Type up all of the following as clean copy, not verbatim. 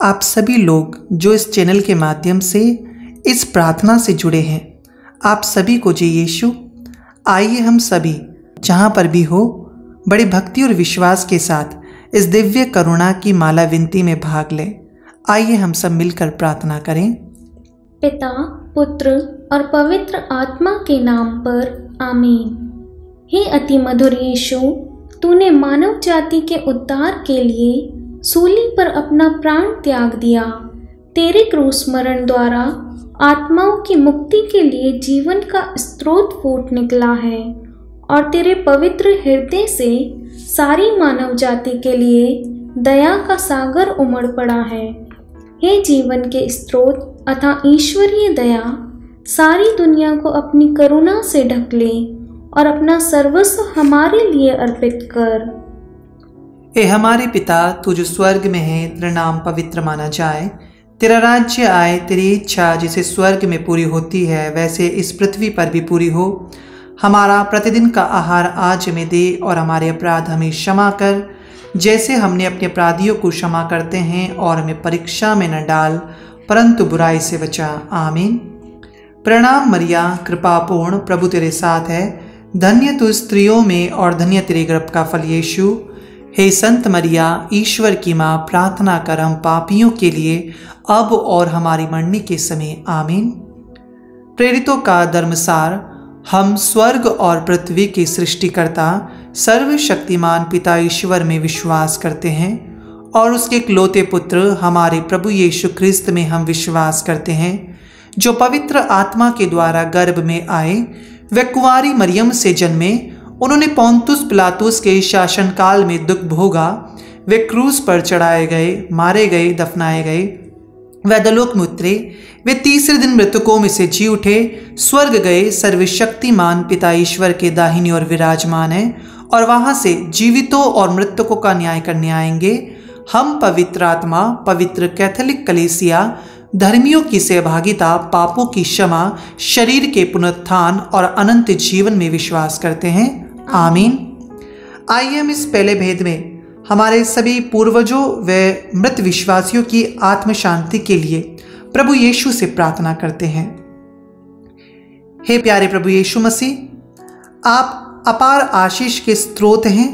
आप सभी लोग जो इस चैनल के माध्यम से इस प्रार्थना से जुड़े हैं, आप सभी को जय यीशु। आइए हम सभी जहाँ पर भी हो बड़ी भक्ति और विश्वास के साथ इस दिव्य करुणा की माला विनती में भाग लें। आइए हम सब मिलकर प्रार्थना करें। पिता, पुत्र और पवित्र आत्मा के नाम पर आमीन। हे अति मधुर यीशु, तूने मानव जाति के उद्धार के लिए सूली पर अपना प्राण त्याग दिया। तेरे क्रूस मरण द्वारा आत्माओं की मुक्ति के लिए जीवन का स्रोत फूट निकला है और तेरे पवित्र हृदय से सारी मानव जाति के लिए दया का सागर उमड़ पड़ा है। हे जीवन के स्रोत अथवा ईश्वरीय दया, सारी दुनिया को अपनी करुणा से ढक ले और अपना सर्वस्व हमारे लिए अर्पित कर। हे हमारे पिता, तू जो स्वर्ग में है, तेरा नाम पवित्र माना जाए। तेरा राज्य आए, तेरी इच्छा जैसे स्वर्ग में पूरी होती है वैसे इस पृथ्वी पर भी पूरी हो। हमारा प्रतिदिन का आहार आज हमें दे और हमारे अपराध हमें क्षमा कर जैसे हमने अपने अपराधियों को क्षमा करते हैं, और हमें परीक्षा में न डाल परंतु बुराई से बचा। आमीन। प्रणाम मरिया, कृपा पूर्ण, प्रभु तेरे साथ है। धन्य तू स्त्रियों में और धन्य तेरे गर्भ का फल यीशु। हे संत मरिया, ईश्वर की माँ, प्रार्थना कर हम पापियों के लिए अब और हमारी मरने के समय। आमीन। प्रेरितों का धर्मसार। हम स्वर्ग और पृथ्वी के सृष्टिकर्ता सर्वशक्तिमान पिता ईश्वर में विश्वास करते हैं और उसके इकलौते पुत्र हमारे प्रभु यीशु ख्रिस्त में हम विश्वास करते हैं, जो पवित्र आत्मा के द्वारा गर्भ में आए, वे कुंवारी मरियम से जन्मे। उन्होंने पोंतुस पिलातुस के शासनकाल में दुख भोगा। वे क्रूस पर चढ़ाए गए, मारे गए, दफनाए गए, वे अधोलोक में उतरे। वे तीसरे दिन मृतकों में से जी उठे, स्वर्ग गए, सर्वशक्तिमान पिता ईश्वर के दाहिनी ओर विराजमान है और वहां से जीवितों और मृतकों का न्याय करने आएंगे। हम पवित्र आत्मा, पवित्र कैथोलिक कलीसिया, धर्मियों की सहभागिता, पापों की क्षमा, शरीर के पुनरुत्थान और अनंत जीवन में विश्वास करते हैं। आमीन। आइए हम इस पहले भेद में हमारे सभी पूर्वजों व मृत विश्वासियों की आत्म शांति के लिए प्रभु यीशु से प्रार्थना करते हैं। हे प्यारे प्रभु यीशु मसीह, आप अपार आशीष के स्रोत हैं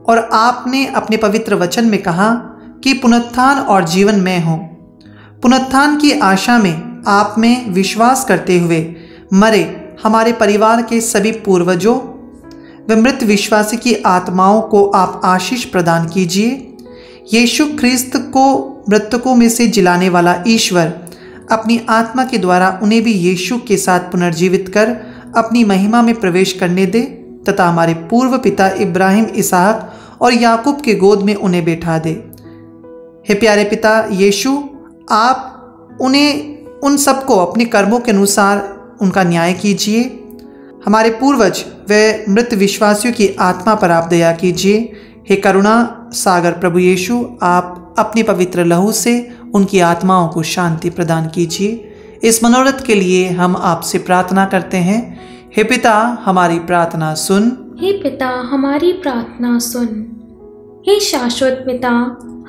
और आपने अपने पवित्र वचन में कहा कि पुनरुत्थान और जीवन मैं हूँ। पुनरुत्थान की आशा में आप में विश्वास करते हुए मरे हमारे परिवार के सभी पूर्वजों व मृत विश्वासी की आत्माओं को आप आशीष प्रदान कीजिए। यीशु ख्रिस्त को मृतकों में से जिलाने वाला ईश्वर अपनी आत्मा के द्वारा उन्हें भी यीशु के साथ पुनर्जीवित कर अपनी महिमा में प्रवेश करने दे तथा हमारे पूर्व पिता इब्राहिम, इसहाक और याकूब के गोद में उन्हें बैठा दे। हे प्यारे पिता यीशु, आप उन्हें उन सबको अपने कर्मों के अनुसार उनका न्याय कीजिए। हमारे पूर्वज व मृत विश्वासियों की आत्मा पर आप दया कीजिए। हे करुणा सागर प्रभु यीशु, आप अपने पवित्र लहू से उनकी आत्माओं को शांति प्रदान कीजिए। इस मनोरथ के लिए हम आपसे प्रार्थना करते हैं। हे पिता, हमारी प्रार्थना सुन। हे पिता, हमारी प्रार्थना सुन। हे शाश्वत पिता,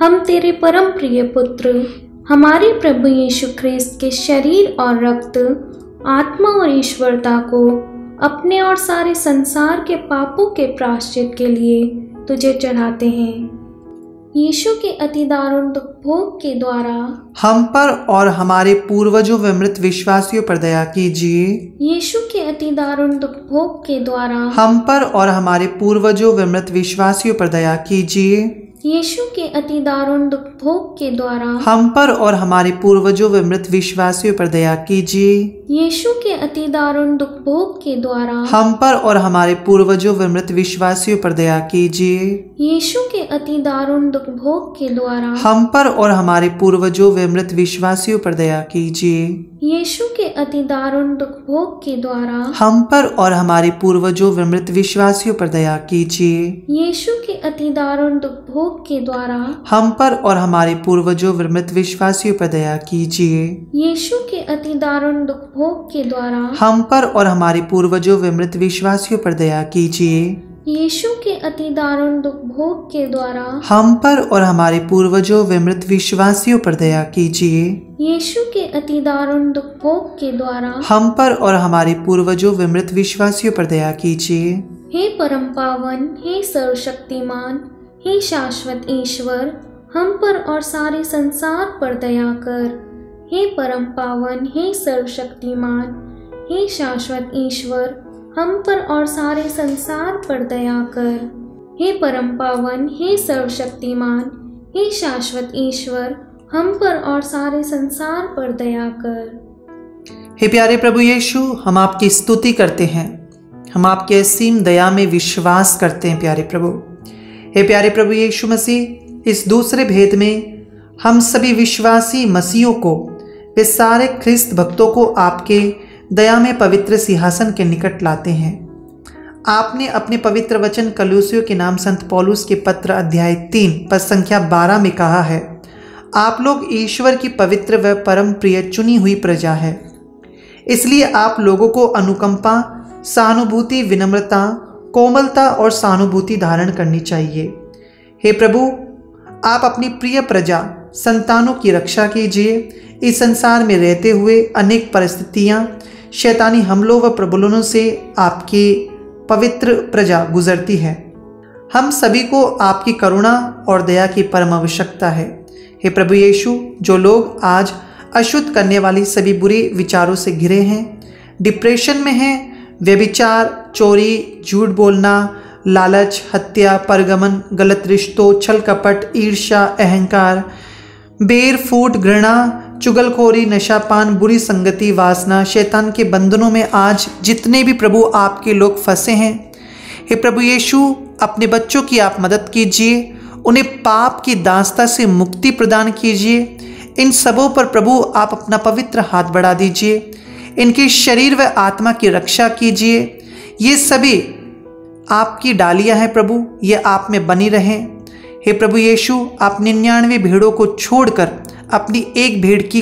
हम तेरे परम प्रिय पुत्र हमारे प्रभु यीशु ख्रिस्त के शरीर और रक्त, आत्मा और ईश्वरता को अपने और सारे संसार के पापों के प्रायश्चित के लिए तुझे चढ़ाते हैं। यीशु के अति दारुण दुख भोग के द्वारा हम पर और हमारे पूर्वजों व मृत विश्वासियों पर दया कीजिए। यीशु के अति दारुण दुख भोग के द्वारा हम पर और हमारे पूर्वजों व मृत विश्वासियों पर दया कीजिए। यीशु के अति दारुण दुख भोग के द्वारा हम पर और हमारे पूर्वजों व मृत विश्वासियों पर दया कीजिए। यीशु के अति दारुण दुख भोग के द्वारा हम पर और हमारे पूर्वजों व मृत विश्वासियों पर दया कीजिए। यीशु के अति दारुण दुख भोग के द्वारा हम पर और हमारे पूर्वजों व मृत विश्वासियों पर दया कीजिए। यीशु के अति दारुण दुख भोग के द्वारा हम पर और हमारे पूर्वजों व मृत विश्वासियों पर दया कीजिए। यीशु के अति दारुण दुख भोग के द्वारा हम पर और हमारे पूर्वजों व मृत विश्वासियों पर दया कीजिए। यीशु के अति दारुण दुख भोग के द्वारा हम पर और हमारे पूर्वजों व मृत विश्वासियों पर दया कीजिए। यीशु के अति दारुण दुख भोग के द्वारा हम पर और हमारे पूर्वजों व मृत विश्वासियों पर दया कीजिए। यीशु के अति दारुण दुख भोग के द्वारा हम पर और हमारे पूर्वजों व मृत विश्वासियों पर दया कीजिए। हे परम पावन, हे सर्वशक्तिमान, हे शाश्वत ईश्वर, हम पर और सारे संसार पर दया कर। हे परम पावन, हे सर्वशक्तिमान, हे शाश्वत ईश्वर, हम पर और सारे संसार पर दया कर। हे परम पावन, हे सर्वशक्तिमान, हे शाश्वत ईश्वर, हम पर और सारे संसार पर दया कर। हे प्यारे प्रभु यीशु, हम आपकी स्तुति करते हैं, हम आपके असीम दया में विश्वास करते हैं प्यारे प्रभु। हे प्यारे प्रभु यीशु मसीह, इस दूसरे भेद में हम सभी विश्वासी मसीहों को, वे सारे ख्रिस्त भक्तों को आपके दया में पवित्र सिंहासन के निकट लाते हैं। आपने अपने पवित्र वचन कलूसियों के नाम संत पौलुस के पत्र अध्याय 3 पद संख्या 12 में कहा है, आप लोग ईश्वर की पवित्र व परम प्रिय चुनी हुई प्रजा है। इसलिए आप लोगों को अनुकंपा, सहानुभूति, विनम्रता, कोमलता और सहानुभूति धारण करनी चाहिए। हे प्रभु, आप अपनी प्रिय प्रजा संतानों की रक्षा कीजिए। इस संसार में रहते हुए अनेक परिस्थितियां, शैतानी हमलों व प्रबंधनों से आपकी पवित्र प्रजा गुजरती है। हम सभी को आपकी करुणा और दया की परम आवश्यकता है। हे प्रभु यीशु, जो लोग आज अशुद्ध करने वाली सभी बुरे विचारों से घिरे हैं, डिप्रेशन में हैं, व्यभिचार, चोरी, झूठ बोलना, लालच, हत्या, परगमन, गलत रिश्तों, छल कपट, ईर्ष्या, अहंकार, बेर फूट, घृणा, चुगलखोरी, नशापान, बुरी संगति, वासना, शैतान के बंधनों में आज जितने भी प्रभु आपके लोग फंसे हैं, हे प्रभु यीशु, अपने बच्चों की आप मदद कीजिए, उन्हें पाप की दास्ता से मुक्ति प्रदान कीजिए। इन सबों पर प्रभु आप अपना पवित्र हाथ बढ़ा दीजिए, इनके शरीर व आत्मा की रक्षा कीजिए। ये सभी आपकी डालियां हैं प्रभु, ये आप में बनी रहें। हे प्रभु यीशु, आप 99 भेड़ों को छोड़कर अपनी एक भेड़ की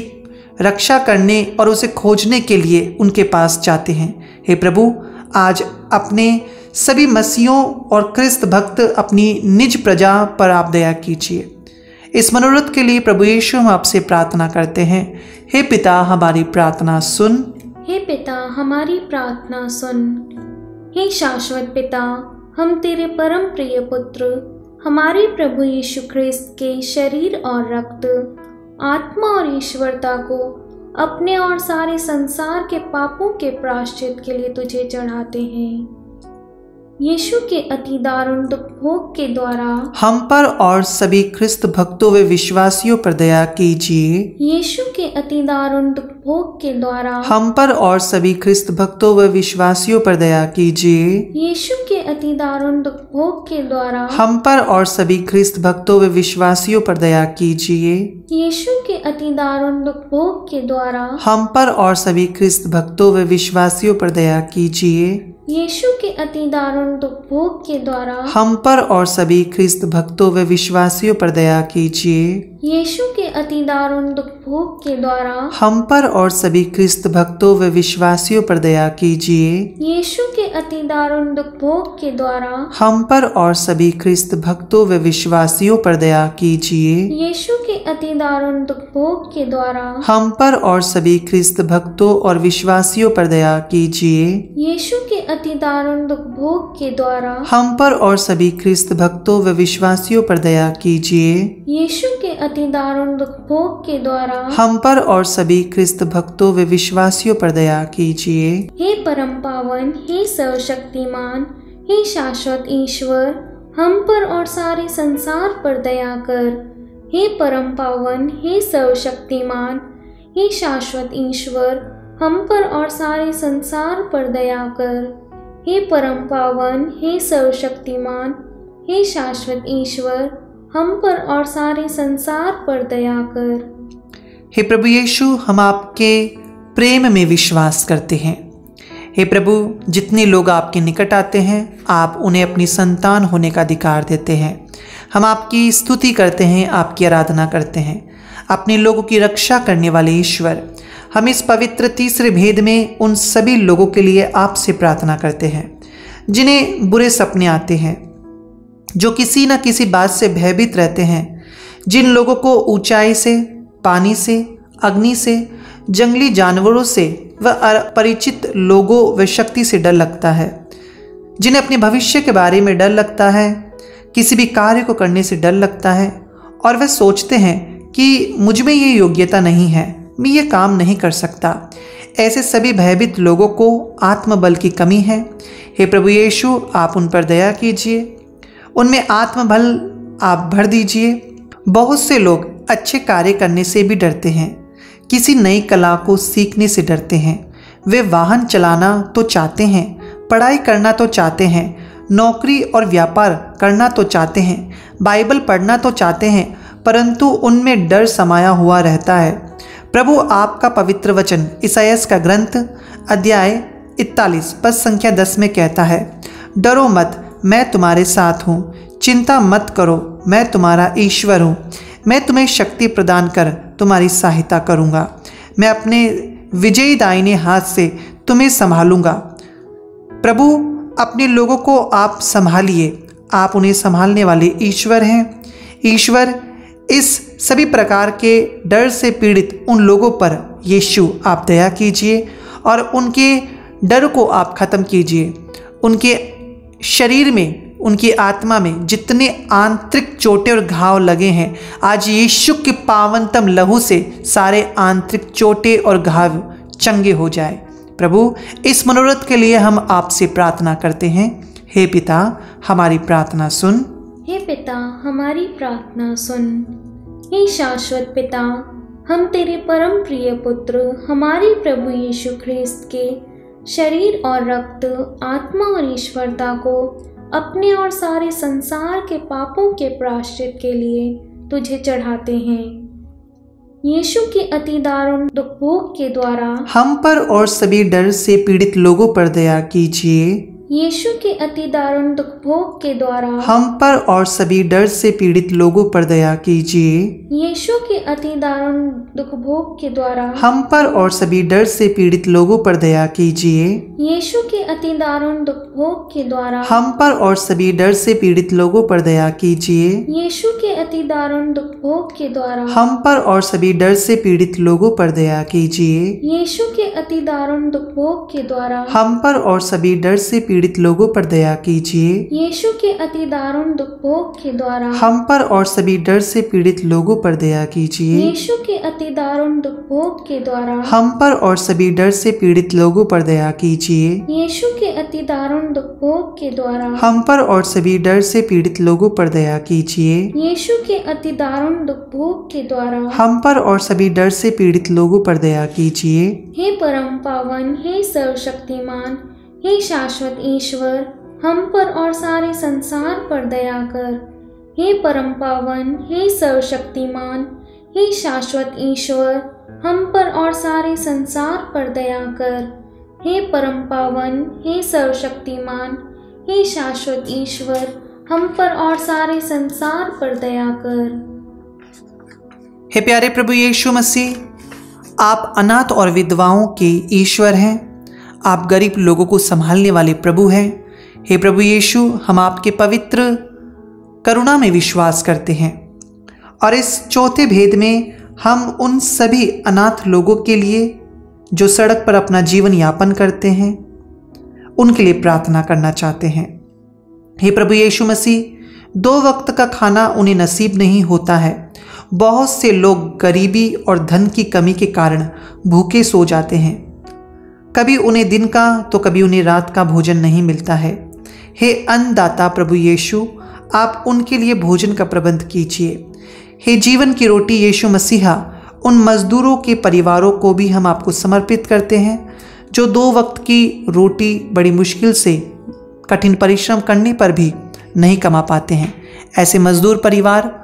रक्षा करने और उसे खोजने के लिए उनके पास जाते हैं। हे प्रभु, आज अपने सभी मसीहों और क्रिस्त भक्त अपनी निज प्रजा पर आप दया कीजिए। इस मनोरथ के लिए प्रभु यीशु हम आपसे प्रार्थना करते हैं। हे पिता, हमारी प्रार्थना सुन। हे पिता, हमारी प्रार्थना सुन। हे शाश्वत पिता, हम तेरे परम प्रिय पुत्र, हमारे प्रभु यीशु ख्रिस्त के शरीर और रक्त, आत्मा और ईश्वरता को अपने और सारे संसार के पापों के प्रायश्चित के लिए तुझे चढ़ाते हैं। यीशु के अति दारुण दुख भोग के द्वारा हम पर और सभी ख्रिस्त भक्तों व विश्वासियों पर दया कीजिए। यीशु के अति दारुण दुख भोग के द्वारा हम पर और सभी ख्रिस्त भक्तों व विश्वासियों पर दया कीजिए। यीशु के अति दारुण दुख भोग के द्वारा हम पर और सभी ख्रिस्त भक्तों व विश्वासियों पर दया कीजिए। यीशु के अति दारुण दुख भोग के द्वारा हम पर और सभी ख्रिस्त भक्तों व विश्वासियों पर दया कीजिए। यीशु के अति दारुण दुख भोग के द्वारा हम पर और सभी ख्रिस्त भक्तों व विश्वासियों पर दया कीजिए। यीशु के अति दारुण दुख भोग के द्वारा हम पर और सभी ख्रिस्त भक्तों व विश्वासियों पर दया कीजिए। यीशु के अति दारुण दुख भोग के द्वारा हम पर और सभी ख्रिस्त भक्तों व विश्वासियों पर दया कीजिए। यीशु के अति दारुण दुख भोग के द्वारा हम पर और सभी ख्रिस्त भक्तों और विश्वासियों पर दया कीजिए। यीशु के अति दारुण दुख भोग के द्वारा हम पर और सभी ख्रिस्त भक्तों व विश्वासियों पर दया कीजिए। यीशु के अति दारुण दुख भोग के द्वारा हम पर और सभी ख्रिस्त भक्तों व विश्वासियों पर दया कीजिए। हे परम पावन, हे सर्वशक्तिमान, हे शाश्वत ईश्वर, हम पर और सारे संसार पर दया कर। हे परम पावन, हे सर्वशक्तिमान, हे शाश्वत ईश्वर, हम पर और सारे संसार पर दया कर। हे परम पावन, हे सर्वशक्तिमान, हे शाश्वत ईश्वर, हम पर और सारे संसार पर दया कर। हे प्रभु यीशु, हम आपके प्रेम में विश्वास करते हैं। हे प्रभु, जितने लोग आपके निकट आते हैं, आप उन्हें अपनी संतान होने का अधिकार देते हैं। हम आपकी स्तुति करते हैं, आपकी आराधना करते हैं। अपने लोगों की रक्षा करने वाले ईश्वर, हम इस पवित्र तीसरे भेद में उन सभी लोगों के लिए आपसे प्रार्थना करते हैं जिन्हें बुरे सपने आते हैं, जो किसी न किसी बात से भयभीत रहते हैं, जिन लोगों को ऊंचाई से, पानी से, अग्नि से, जंगली जानवरों से व अपरिचित लोगों व शक्ति से डर लगता है, जिन्हें अपने भविष्य के बारे में डर लगता है, किसी भी कार्य को करने से डर लगता है और वे सोचते हैं कि मुझ में ये योग्यता नहीं है, मैं ये काम नहीं कर सकता। ऐसे सभी भयभीत लोगों को आत्मबल की कमी है। हे प्रभु यीशु, आप उन पर दया कीजिए, उनमें आत्मबल आप भर दीजिए। बहुत से लोग अच्छे कार्य करने से भी डरते हैं, किसी नई कला को सीखने से डरते हैं। वे वाहन चलाना तो चाहते हैं, पढ़ाई करना तो चाहते हैं, नौकरी और व्यापार करना तो चाहते हैं, बाइबल पढ़ना तो चाहते हैं, परंतु उनमें डर समाया हुआ रहता है। प्रभु, आपका पवित्र वचन इसायाह का ग्रंथ अध्याय 41 पद संख्या 10 में कहता है, डरो मत, मैं तुम्हारे साथ हूँ, चिंता मत करो, मैं तुम्हारा ईश्वर हूँ, मैं तुम्हें शक्ति प्रदान कर तुम्हारी सहायता करूँगा, मैं अपने विजयी दाहिने हाथ से तुम्हें संभालूंगा। प्रभु, अपने लोगों को आप संभालिए, आप उन्हें संभालने वाले ईश्वर हैं। ईश्वर, इस सभी प्रकार के डर से पीड़ित उन लोगों पर यीशु आप दया कीजिए और उनके डर को आप ख़त्म कीजिए। उनके शरीर में, उनकी आत्मा में जितने आंतरिक चोटें और घाव लगे हैं, आज यीशु के पावनतम लहू से सारे आंतरिक चोटें और घाव चंगे हो जाए। प्रभु, इस मनोरथ के लिए हम आपसे प्रार्थना करते हैं। हे पिता, हमारी प्रार्थना सुन। हे पिता, हमारी प्रार्थना सुन। हे शाश्वत पिता, हम तेरे परम प्रिय पुत्र हमारे प्रभु यीशु ख्रिस्त के शरीर और रक्त, आत्मा और ईश्वरता को अपने और सारे संसार के पापों के प्रायश्चित के लिए तुझे चढ़ाते हैं। यीशु के अति दारुण दुख भोग के द्वारा हम पर और सभी डर से पीड़ित लोगों पर दया कीजिए। यीशु के अति दारुण दुख भोग के द्वारा हम पर और सभी डर से पीड़ित लोगों पर दया कीजिए। यीशु के अति दारुण दुख भोग के द्वारा हम पर और सभी डर से पीड़ित लोगों पर दया कीजिए। यीशु के अति दारुण दुख भोग के द्वारा हम पर और सभी डर से पीड़ित लोगों पर दया कीजिए। यीशु के अति दारुण दुख भोग के द्वारा हम पर और सभी डर से पीड़ित लोगों पर दया कीजिए। यीशु के अति दारुण दुख भोग के द्वारा हम पर और सभी डर से पीड़ित लोगों पर दया कीजिए। यीशु के अति दारुण दुख भोग के द्वारा हम पर और सभी डर से पीड़ित लोगों पर दया कीजिए। यीशु के अति दारुण दुख भोग के द्वारा हम पर और सभी डर से पीड़ित लोगों पर दया कीजिए। यीशु के अति दारुण दुख भोग के द्वारा हम पर और सभी डर से पीड़ित लोगों पर दया कीजिए। यीशु के अति दारुण दुख भोग के द्वारा हम पर और सभी डर से पीड़ित लोगों पर दया कीजिए। हे परम पावन, हे सर्वशक्तिमान, हे शाश्वत ईश्वर, हम पर और सारे संसार पर दया कर। हे परम पावन, हे सर्वशक्तिमान, हे शाश्वत ईश्वर, हम पर और सारे संसार पर दया कर। हे परम पावन, हे सर्वशक्तिमान, हे शाश्वत ईश्वर, हम पर और सारे संसार पर दया कर। हे प्यारे प्रभु यीशु मसीह, आप अनाथ और विधवाओं के ईश्वर हैं। आप गरीब लोगों को संभालने वाले प्रभु हैं। हे प्रभु यीशु, हम आपके पवित्र करुणा में विश्वास करते हैं और इस चौथे भेद में हम उन सभी अनाथ लोगों के लिए जो सड़क पर अपना जीवन यापन करते हैं, उनके लिए प्रार्थना करना चाहते हैं। हे प्रभु यीशु मसीह, 2 वक्त का खाना उन्हें नसीब नहीं होता है। बहुत से लोग गरीबी और धन की कमी के कारण भूखे सो जाते हैं। कभी उन्हें दिन का तो कभी उन्हें रात का भोजन नहीं मिलता है। हे अन्नदाता प्रभु यीशु, आप उनके लिए भोजन का प्रबंध कीजिए। हे जीवन की रोटी यीशु मसीहा, उन मजदूरों के परिवारों को भी हम आपको समर्पित करते हैं जो 2 वक्त की रोटी बड़ी मुश्किल से, कठिन परिश्रम करने पर भी नहीं कमा पाते हैं। ऐसे मजदूर परिवार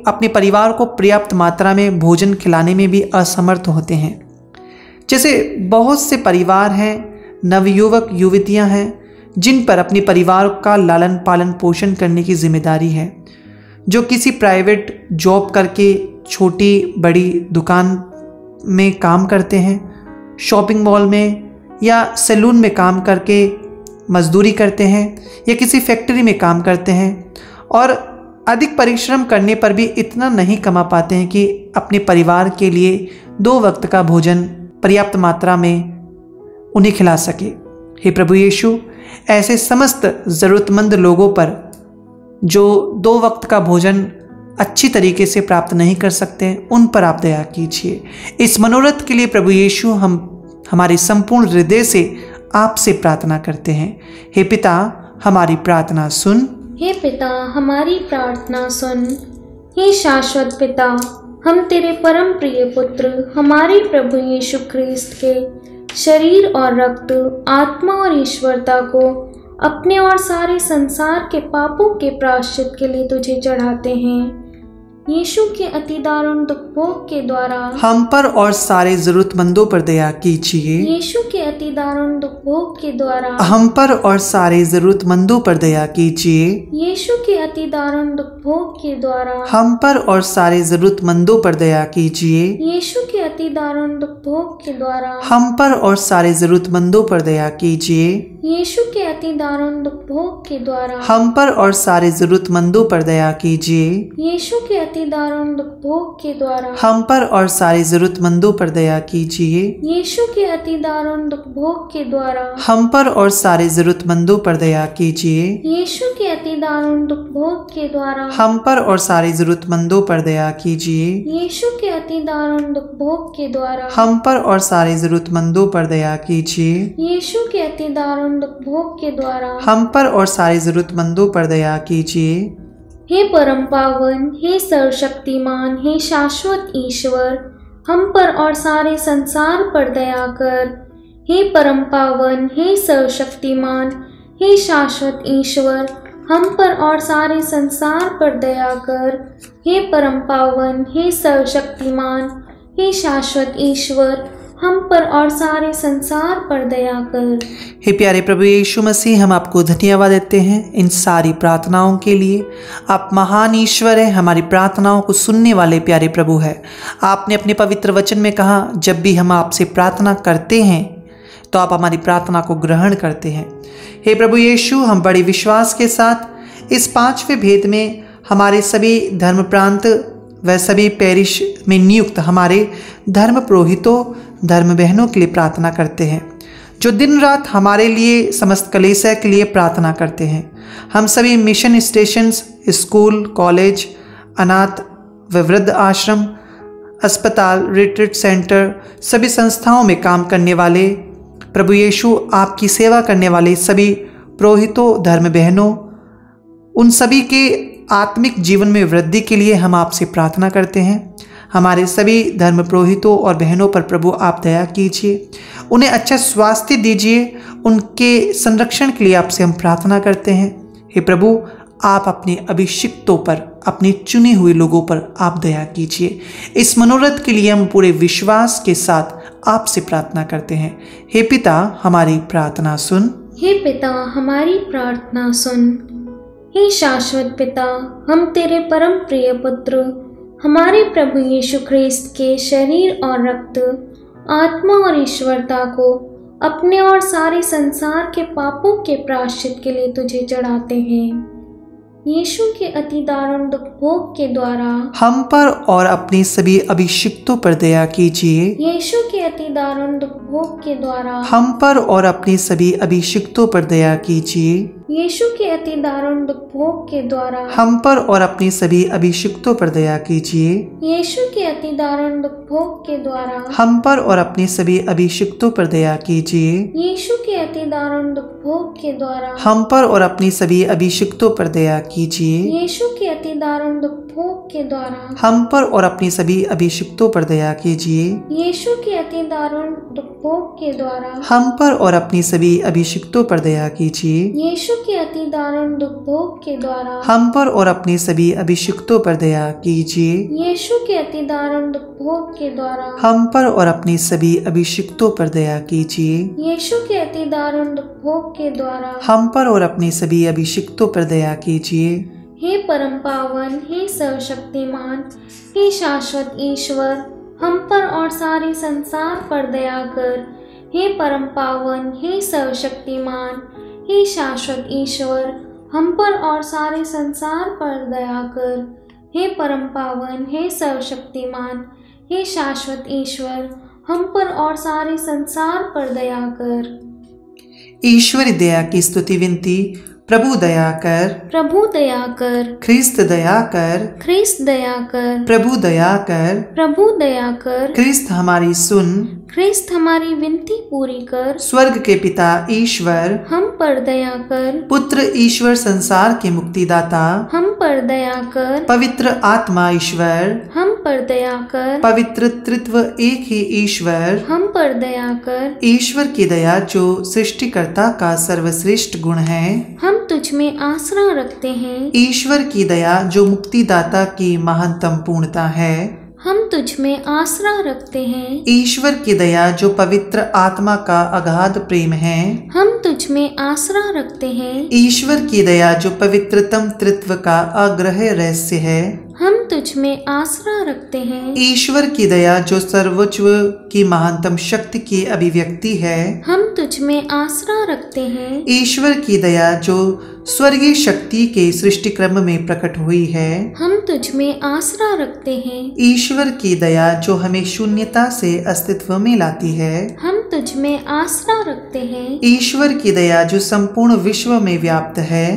अपने परिवार को पर्याप्त मात्रा में भोजन खिलाने में भी असमर्थ होते हैं। जैसे बहुत से परिवार हैं, नवयुवक युवतियां हैं जिन पर अपने परिवार का लालन पालन पोषण करने की जिम्मेदारी है, जो किसी प्राइवेट जॉब करके छोटी बड़ी दुकान में काम करते हैं, शॉपिंग मॉल में या सैलून में काम करके मजदूरी करते हैं या किसी फैक्ट्री में काम करते हैं और अधिक परिश्रम करने पर भी इतना नहीं कमा पाते हैं कि अपने परिवार के लिए 2 वक्त का भोजन पर्याप्त मात्रा में उन्हें खिला सके। हे प्रभु यीशु, ऐसे समस्त ज़रूरतमंद लोगों पर जो 2 वक्त का भोजन अच्छी तरीके से प्राप्त नहीं कर सकते, उन पर आप दया कीजिए। इस मनोरथ के लिए प्रभु यीशु हम हमारे संपूर्ण हृदय से आपसे प्रार्थना करते हैं। हे पिता, हमारी प्रार्थना सुन। हे पिता, हमारी प्रार्थना सुन। हे शाश्वत पिता, हम तेरे परम प्रिय पुत्र हमारे प्रभु यीशु ख्रीस्त के शरीर और रक्त, आत्मा और ईश्वरता को अपने और सारे संसार के पापों के प्रायश्चित के लिए तुझे चढ़ाते हैं। यीशु के अति दारुण दुख भोग के द्वारा हम पर और सारे जरूरतमंदों पर दया कीजिए। यीशु के अति दारुण दुख भोग के द्वारा हम पर और सारे जरूरतमंदों पर दया कीजिए। यीशु के अति दारुण दुख भोग के द्वारा हम पर और सारे जरूरतमंदों पर दया कीजिए। यीशु के अति दारुण दुख भोग के द्वारा हम पर और सारे जरूरतमंदों पर दया कीजिए। यीशु के अति दारुण दुख भोग के द्वारा हम पर और सारे जरूरतमंदों पर दया कीजिए। यीशु के अति दारुण दुख भोग के द्वारा हम पर और सारे जरूरतमंदों पर दया कीजिए। यीशु के अति दारुण दुख भोग के द्वारा हम पर और सारे जरूरतमंदों पर दया कीजिए। यीशु के अति दारुण दुख भोग के द्वारा हम पर और सारे जरूरतमंदों पर दया कीजिए। यीशु के अति दारुण दुख भोग के द्वारा हम पर और सारे जरूरतमंदों पर दया कीजिए। यीशु के अति दारुण दुख भोग के द्वारा हम पर और सारे जरूरतमंदों पर दया कीजिए। हे परम पावन, हे सर्वशक्तिमान, हे शाश्वत ईश्वर, हम पर और सारे संसार पर दया कर। हे परम पावन, हे सर्वशक्तिमान, हे शाश्वत ईश्वर, हम पर और सारे संसार पर दया कर। हे परम पावन, हे सर्वशक्तिमान, हे शाश्वत ईश्वर, हम पर और सारे संसार पर दया कर। हे प्यारे प्रभु यीशु मसीह, हम आपको धन्यवाद देते हैं इन सारी प्रार्थनाओं के लिए। आप महान ईश्वर हैं, हमारी प्रार्थनाओं को सुनने वाले प्यारे प्रभु हैं। आपने अपने पवित्र वचन में कहा, जब भी हम आपसे प्रार्थना करते हैं तो आप हमारी प्रार्थना को ग्रहण करते हैं। हे प्रभु यीशु, हम बड़े विश्वास के साथ इस 5वें भेद में हमारे सभी धर्म प्रांत व सभी पैरिश में नियुक्त हमारे धर्म पुरोहितों, धर्म बहनों के लिए प्रार्थना करते हैं, जो दिन रात हमारे लिए, समस्त कलीसिया के लिए प्रार्थना करते हैं। हम सभी मिशन स्टेशंस, स्कूल, कॉलेज, अनाथ व वृद्ध आश्रम, अस्पताल, रिट्रीट सेंटर, सभी संस्थाओं में काम करने वाले प्रभु यीशु, आपकी सेवा करने वाले सभी पुरोहितों, धर्म बहनों, उन सभी के आत्मिक जीवन में वृद्धि के लिए हम आपसे प्रार्थना करते हैं। हमारे सभी धर्म पुरोहितों और बहनों पर प्रभु आप दया कीजिए, उन्हें अच्छा स्वास्थ्य दीजिए। उनके संरक्षण के लिए आपसे हम प्रार्थना करते हैं। हे प्रभु, आप अपने अभिषिक्तों पर, अपने चुने हुए लोगों पर आप दया कीजिए। इस मनोरथ के लिए हम पूरे विश्वास के साथ आपसे प्रार्थना करते हैं। हे पिता, हमारी प्रार्थना सुन। हे पिता, हमारी प्रार्थना सुन। हे शाश्वत पिता, हम तेरे परम प्रिय पुत्र हमारे प्रभु यीशु ख्रीस्त के शरीर और रक्त, आत्मा और ईश्वरता को अपने और सारे संसार के पापों के प्रायश्चित के लिए तुझे चढ़ाते हैं। यीशु के अति दारुण दुख भोग के द्वारा हम पर और अपने सभी अभिषिक्तों पर दया कीजिए। यीशु के अति दारुण दुख भोग के द्वारा हम पर और अपने सभी अभिषिक्तों पर दया कीजिए। यीशु के अति दारुण दुख भोग के द्वारा हम पर और अपने सभी अभिषिक्तों पर दया कीजिए। यीशु के अति दारुण दुख भोग के द्वारा हम पर और अपने सभी अभिषिक्तों पर दया कीजिए। यीशु के अति दारुण दुख भोग के द्वारा हम पर और अपनी सभी अभिषिक्तों पर दया कीजिए। यीशु के अति दारुण दुख भोग के द्वारा हम पर और अपनी सभी अभिषिक्तों पर दया कीजिए। यीशु के अति दारुण दुख भोग के द्वारा हम पर और अपनी सभी अभिषिक्तों पर दया कीजिए। यीशु के अति दारुण दुख भोग के द्वारा हम पर और अपनी सभी अभिषिक्तों पर दया कीजिए। यीशु के अति दारुण दुख भोग के द्वारा हम पर और अपनी सभी अभिषिक्तों पर दया कीजिए। यीशु के अति दारुण दुख भोग के द्वारा हम पर और अपनी सभी अभिषिक्तों पर दया कीजिए। हे परम पावन, हे सर्वशक्तिमान, हे शाश्वत ईश्वर, हम पर और सारे संसार पर दया कर। हे परम पावन, हे सर्वशक्तिमान, हे शाश्वत ईश्वर, हम पर और सारे संसार पर दया कर। हे परम पावन, हे सर्वशक्तिमान, हे शाश्वत ईश्वर, हम पर और सारे संसार पर दया कर। ईश्वरी दया की स्तुति विनती। प्रभु दया कर, प्रभु दया कर, ख्रिस्त दया कर, ख्रिस्त दया कर, प्रभु दया कर, प्रभु दया कर, ख्रिस्त हमारी सुन, ख्रिस्त हमारी विनती पूरी कर। स्वर्ग के पिता ईश्वर, हम पर दया कर, पुत्र ईश्वर संसार के मुक्तिदाता, हम पर दया कर, पवित्र आत्मा ईश्वर, हम पर दया कर, पवित्र त्रित्व एक ही ईश्वर, हम पर दया कर। ईश्वर की दया जो सृष्टिकर्ता का सर्वश्रेष्ठ गुण है, हम तुझ में आसरा रखते हैं। ईश्वर की दया जो मुक्तिदाता की महानतम पूर्णता है, हम तुझ में आसरा रखते हैं। ईश्वर की दया जो पवित्र आत्मा का अगाध प्रेम है, हम तुझ में आसरा रखते हैं। ईश्वर की दया जो पवित्रतम त्रित्व का अग्रह्य रहस्य है, हम तुझ में आसरा रखते हैं। ईश्वर की दया जो सर्वोच्च की महानतम शक्ति की अभिव्यक्ति है, हम तुझ में आसरा रखते हैं। ईश्वर की दया जो स्वर्गीय शक्ति के सृष्टि क्रम में प्रकट हुई है, हम तुझ में आसरा रखते हैं। ईश्वर की दया जो हमें शून्यता से अस्तित्व में लाती है, हम तुझ में आसरा रखते हैं। ईश्वर की दया जो संपूर्ण विश्व में व्याप्त है,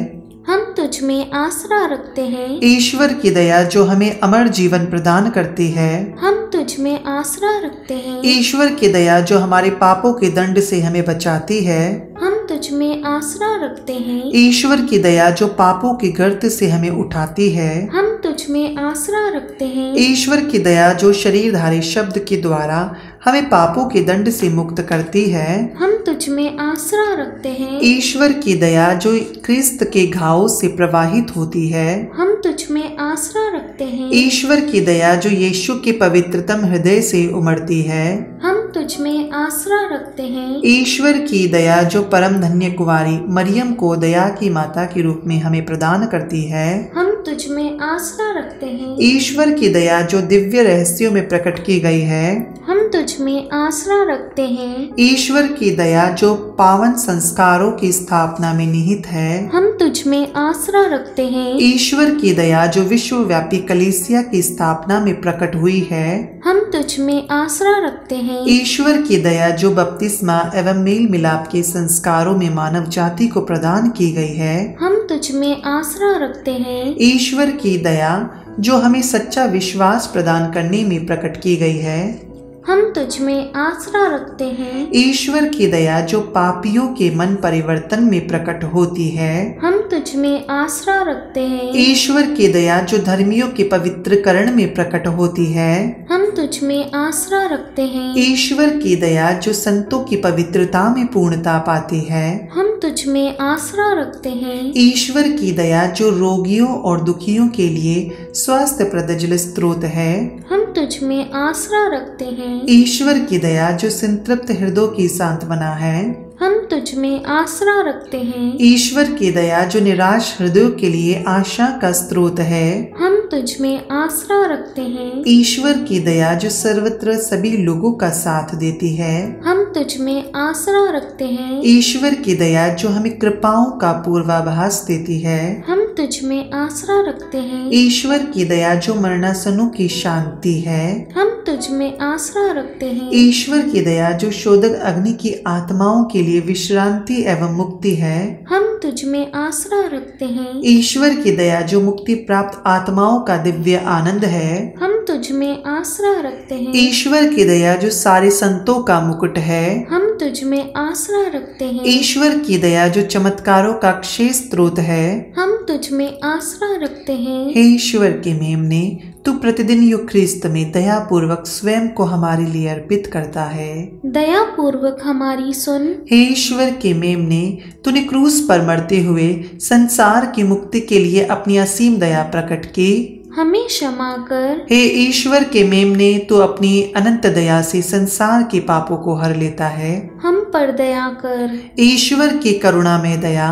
हम तुझ में आसरा रखते हैं। ईश्वर की दया जो हमें अमर जीवन प्रदान करती है, हम तुझ में आसरा रखते हैं। ईश्वर की दया जो हमारे पापों के दंड से हमें बचाती है, हम तुझ में आसरा रखते हैं। ईश्वर की दया जो पापों के गर्त से हमें उठाती है, हम तुझ में आसरा रखते हैं। ईश्वर की दया जो शरीरधारी शब्द के द्वारा हमें पापों के दंड से मुक्त करती है, हम तुझ में आसरा रखते हैं। ईश्वर की दया जो क्रिस्त के घावों से प्रवाहित होती है, हम तुझ में आसरा रखते हैं। ईश्वर की दया जो यीशु के पवित्रतम हृदय से उमड़ती है, हम तुझ में आसरा रखते हैं। ईश्वर की दया जो परम धन्य कुंवारी मरियम को दया की माता के रूप में हमें प्रदान करती है, हम तुझ में आसरा रखते हैं। ईश्वर की दया जो दिव्य रहस्यों में प्रकट की गई है, हम तुझ में आसरा रखते हैं। ईश्वर की दया जो पावन संस्कारों की स्थापना में निहित है, हम तुझ में आसरा रखते हैं। ईश्वर की दया जो विश्वव्यापी कलीसिया की स्थापना में प्रकट हुई है, हम तुझ में आसरा रखते हैं। ईश्वर की दया जो बपतिस्मा एवं मेल मिलाप के संस्कारों में मानव जाति को प्रदान की गई है, हम तुझ में आसरा रखते हैं। ईश्वर की दया जो हमें सच्चा विश्वास प्रदान करने में प्रकट की गई है, हम तुझ में आसरा रखते हैं। ईश्वर की दया जो पापियों के मन परिवर्तन में प्रकट होती है, हम तुझ में आसरा रखते हैं। ईश्वर की दया जो धर्मियों के पवित्रकरण में प्रकट होती है, हम तुझ में आसरा रखते हैं। ईश्वर की दया जो संतों की पवित्रता में पूर्णता पाती है, हम तुझ में आसरा रखते हैं। ईश्वर की दया जो रोगियों और दुखियों के लिए स्वास्थ्य प्रद स्रोत है, हम तुझ में आसरा रखते हैं। ईश्वर की दया जो संतृप्त हृदयों की सांत्वना है, हम तुझ में आसरा रखते हैं। ईश्वर की दया जो निराश हृदयों के लिए आशा का स्रोत है, हम तुझ में आसरा रखते हैं। ईश्वर की दया जो सर्वत्र सभी लोगों का साथ देती है, हम तुझ में आसरा रखते हैं। ईश्वर की दया जो हमें कृपाओं का पूर्वाभास देती है, हम तुझ में आसरा रखते हैं। ईश्वर की दया जो मरणासनों की शांति है, हम तुझ में आसरा रखते हैं। ईश्वर की दया जो शोधक अग्नि की आत्माओं के लिए विश्रांति एवं मुक्ति है, हम तुझ में आसरा रखते हैं। ईश्वर की दया जो मुक्ति प्राप्त आत्माओं का दिव्य आनंद है, हम तुझ में आसरा रखते हैं। ईश्वर की दया जो सारे संतों का मुकुट है, हम तुझ में आसरा रखते हैं। ईश्वर की दया जो चमत्कारों का अक्षय स्रोत है, हम तुझ में आसरा रखते हैं। हे ईश्वर के मेमने, तू प्रतिदिन युग ख्रिस्त में दया पूर्वक स्वयं को हमारे लिए अर्पित करता है। दया पूर्वक हमारी सुन। हे ईश्वर के मेमने, तूने क्रूस पर मरते हुए संसार की मुक्ति के लिए अपनी असीम दया प्रकट की, हमें क्षमा कर। हे ईश्वर के मेमने, तू अपनी अनंत दया से संसार के पापों को हर लेता है, हम पर दया कर। ईश्वर की करुणा में दया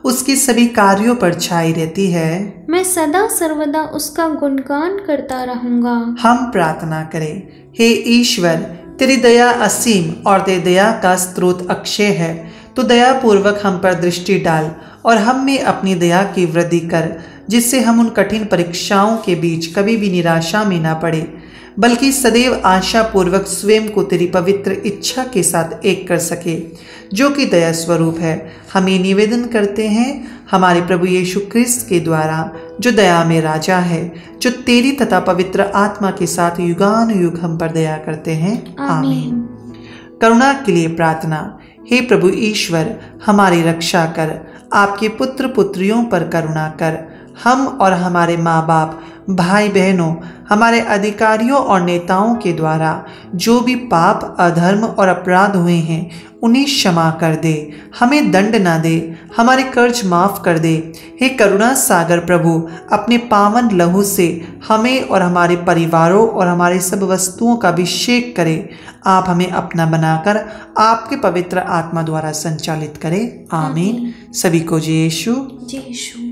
उसके सभी कार्यों पर छाई रहती है। मैं सदा सर्वदा उसका गुणगान करता रहूंगा। हम प्रार्थना करें। हे ईश्वर, तेरी दया असीम और तेरी दया का स्रोत अक्षय है। तो दयापूर्वक हम पर दृष्टि डाल और हम में अपनी दया की वृद्धि कर, जिससे हम उन कठिन परीक्षाओं के बीच कभी भी निराशा में ना पड़े, बल्कि सदैव आशा पूर्वक स्वयं को तेरी पवित्र इच्छा के साथ एक कर सके, जो कि दया स्वरूप है। हम ये निवेदन करते हैं हमारे प्रभु यीशु क्रिस्त के द्वारा, जो दया में राजा है, जो तेरी तथा पवित्र आत्मा के साथ युगानुयुग हम पर दया करते हैं। आमीन। करुणा के लिए प्रार्थना। हे प्रभु ईश्वर, हमारी रक्षा कर, आपके पुत्र पुत्रियों पर करुणा कर। हम और हमारे माँ बाप, भाई बहनों, हमारे अधिकारियों और नेताओं के द्वारा जो भी पाप, अधर्म और अपराध हुए हैं, उन्हें क्षमा कर दे, हमें दंड ना दे, हमारे कर्ज माफ कर दे। हे करुणा सागर प्रभु, अपने पावन लहू से हमें और हमारे परिवारों और हमारे सब वस्तुओं का अभिषेक करें। आप हमें अपना बनाकर आपके पवित्र आत्मा द्वारा संचालित करें। आमीन। सभी को जय यीशु। जय यीशु।